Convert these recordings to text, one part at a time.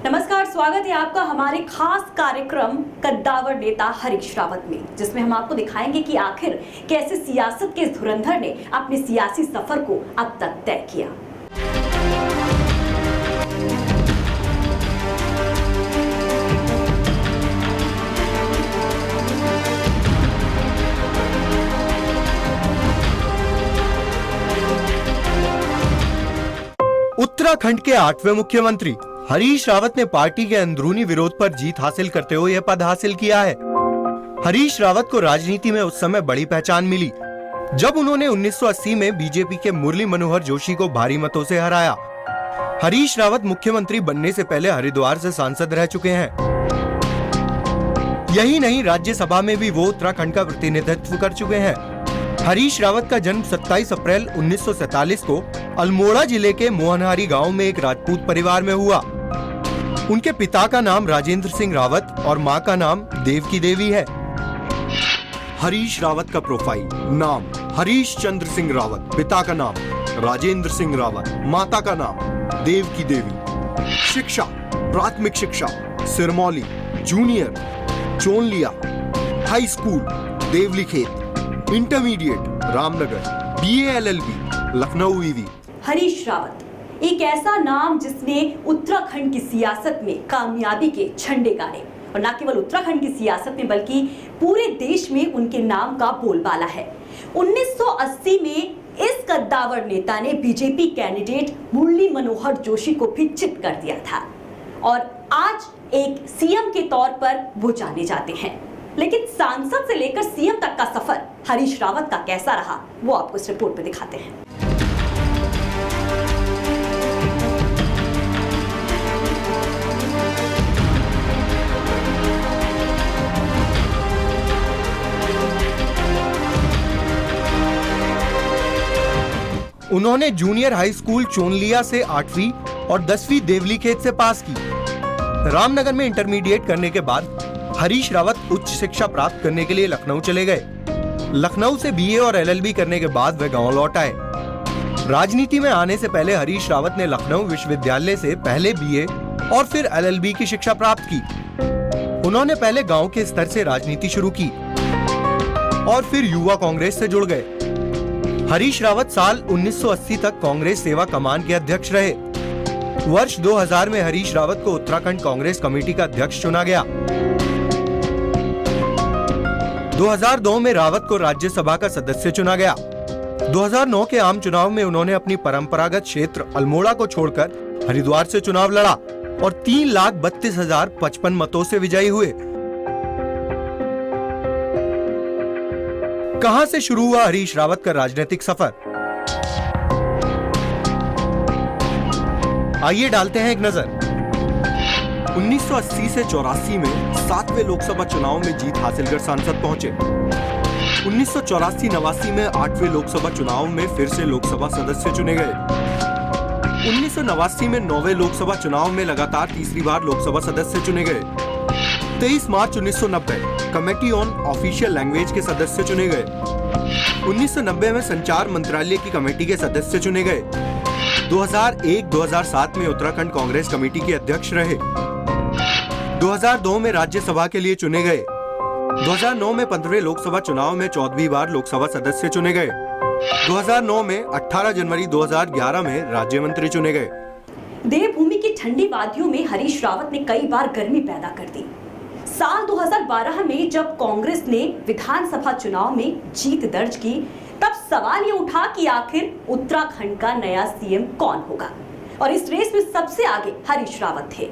नमस्कार, स्वागत है आपका हमारे खास कार्यक्रम कद्दावर नेता हरीश रावत में, जिसमें हम आपको दिखाएंगे कि आखिर कैसे सियासत के इस धुरंधर ने अपने सियासी सफर को अब तक तय किया। उत्तराखंड के 8वें मुख्यमंत्री हरीश रावत ने पार्टी के अंदरूनी विरोध पर जीत हासिल करते हुए यह पद हासिल किया है। हरीश रावत को राजनीति में उस समय बड़ी पहचान मिली जब उन्होंने 1980 में बीजेपी के मुरली मनोहर जोशी को भारी मतों से हराया। हरीश रावत मुख्यमंत्री बनने से पहले हरिद्वार से सांसद रह चुके हैं। यही नहीं, राज्यसभा में भी वो उत्तराखंड का प्रतिनिधित्व कर चुके हैं। हरीश रावत का जन्म 27 अप्रैल 1947 को अल्मोड़ा जिले के मोहनहारी गांव में एक राजपूत परिवार में हुआ। उनके पिता का नाम राजेंद्र सिंह रावत और मां का नाम देवकी देवी है। हरीश रावत का प्रोफाइल: नाम हरीश चंद्र सिंह रावत, पिता का नाम राजेंद्र सिंह रावत, माता का नाम देवकी देवी। शिक्षा: प्राथमिक शिक्षा Sirmauli, junior Chonaliya, high school Devlikhet, intermediate Ramnagar, BA LLB Lucknow ईवी। हरीश रावत एक ऐसा नाम जिसने उत्तराखंड की सियासत में कामयाबी के झंडे गाड़े, और न केवल उत्तराखंड की सियासत में बल्कि पूरे देश में उनके नाम का बोलबाला है। 1980 में इस कद्दावर नेता ने बीजेपी कैंडिडेट मुरली मनोहर जोशी को भी चित कर दिया था और आज एक सीएम के तौर पर वो जाने जाते हैं। लेकिन सांसद से लेकर सीएम तक का सफर हरीश रावत का कैसा रहा, वो आपको इस रिपोर्ट में दिखाते हैं। उन्होंने जूनियर हाई स्कूल चोनलिया से 8वीं और 10वीं देवलीखेत से पास की। रामनगर में इंटरमीडिएट करने के बाद हरीश रावत उच्च शिक्षा प्राप्त करने के लिए लखनऊ चले गए। लखनऊ से BA और LLB करने के बाद वे गांव लौट आए। राजनीति में आने से पहले हरीश रावत ने लखनऊ विश्वविद्यालय से पहले BA और फिर LLB की शिक्षा प्राप्त की। उन्होंने पहले गांव के स्तर से राजनीति शुरू की और फिर युवा कांग्रेस से जुड़ गए। हरीश रावत साल 1980 तक कांग्रेस सेवा कमान के अध्यक्ष रहे। वर्ष 2000 में हरीश रावत को उत्तराखंड कांग्रेस कमेटी का अध्यक्ष चुना गया। 2002 में रावत को राज्यसभा का सदस्य चुना गया। 2009 के आम चुनाव में उन्होंने अपनी परंपरागत क्षेत्र अल्मोड़ा को छोड़कर हरिद्वार से चुनाव लड़ा और 3,32,055 मतों से विजयी हुए। कहां से शुरू हुआ हरीश रावत का राजनीतिक सफर? आइए डालते हैं एक नजर। 1980 से 84 में 7वें लोकसभा चुनाव में जीत हासिल कर सांसद पहुंचे। 1984-89 में 8वें लोकसभा चुनाव में फिर से लोकसभा सदस्य चुने गए। 1989 में 9वें लोकसभा चुनाव में लगातार तीसरी बार लोकसभा सदस्य चुने गए। 23 मार्च 1990 कमेटी ऑन ऑफिशियल लैंग्वेज के सदस्य चुने गए। 1990 में संचार मंत्रालय की कमेटी के सदस्य चुने गए। 2001-2007 में उत्तराखंड कांग्रेस कमेटी के अध्यक्ष रहे। 2002 में राज्यसभा के लिए चुने गए। 2009 में 15वें लोकसभा चुनाव में 14वीं बार लोकसभा सदस्य चुने गए। 2009 में 18 जनवरी 2011 में राज्य मंत्री चुने गए। देवभूमि की ठंडी वादियों में हरीश रावत ने कई बार गर्मी पैदा कर दी। साल 2012 में जब कांग्रेस ने विधानसभा चुनाव में जीत दर्ज की, तब सवाल ये उठा कि आखिर उत्तराखंड का नया सीएम कौन होगा, और इस रेस में सबसे आगे हरीश रावत थे।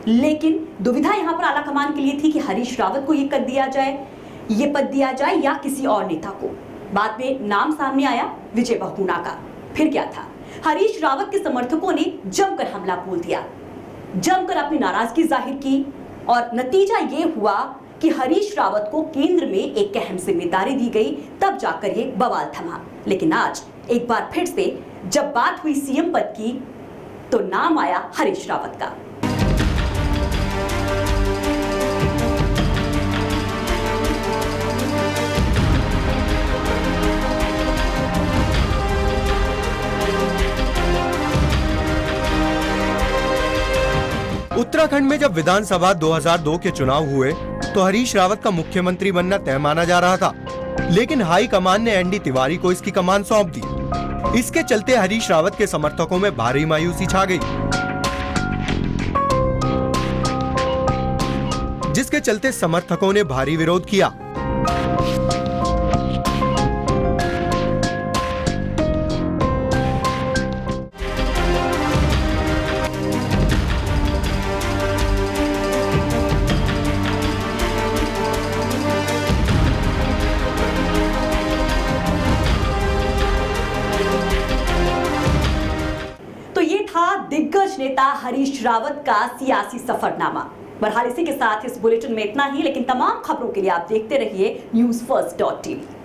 लेकिन दुविधा यहाँ पर आला कमान के लिए थी कि हरीश रावत को ये पद दिया जाए या किसी और नेता को। बाद में नाम सामने आया विजय बहुगुणा का। फिर क्या था, हरीश रावत के समर्थकों ने जमकर हमला बोल दिया, जमकर अपनी नाराजगी जाहिर की, और नतीजा ये हुआ कि हरीश रावत को केंद्र में एक अहम जिम्मेदारी दी गई। तब जाकर ये बवाल थमा। लेकिन आज एक बार फिर से जब बात हुई सीएम पद की, तो नाम आया हरीश रावत का। उत्तराखंड में जब विधानसभा 2002 के चुनाव हुए तो हरीश रावत का मुख्यमंत्री बनना तय माना जा रहा था, लेकिन हाई कमान ने एनडी तिवारी को इसकी कमान सौंप दी। इसके चलते हरीश रावत के समर्थकों में भारी मायूसी छा गई, जिसके चलते समर्थकों ने भारी विरोध किया। तो ये था दिग्गज नेता हरीश रावत का सियासी सफरनामा। बहरहाल इसी के साथ इस बुलेटिन में इतना ही, लेकिन तमाम खबरों के लिए आप देखते रहिए NewsFirst.tv।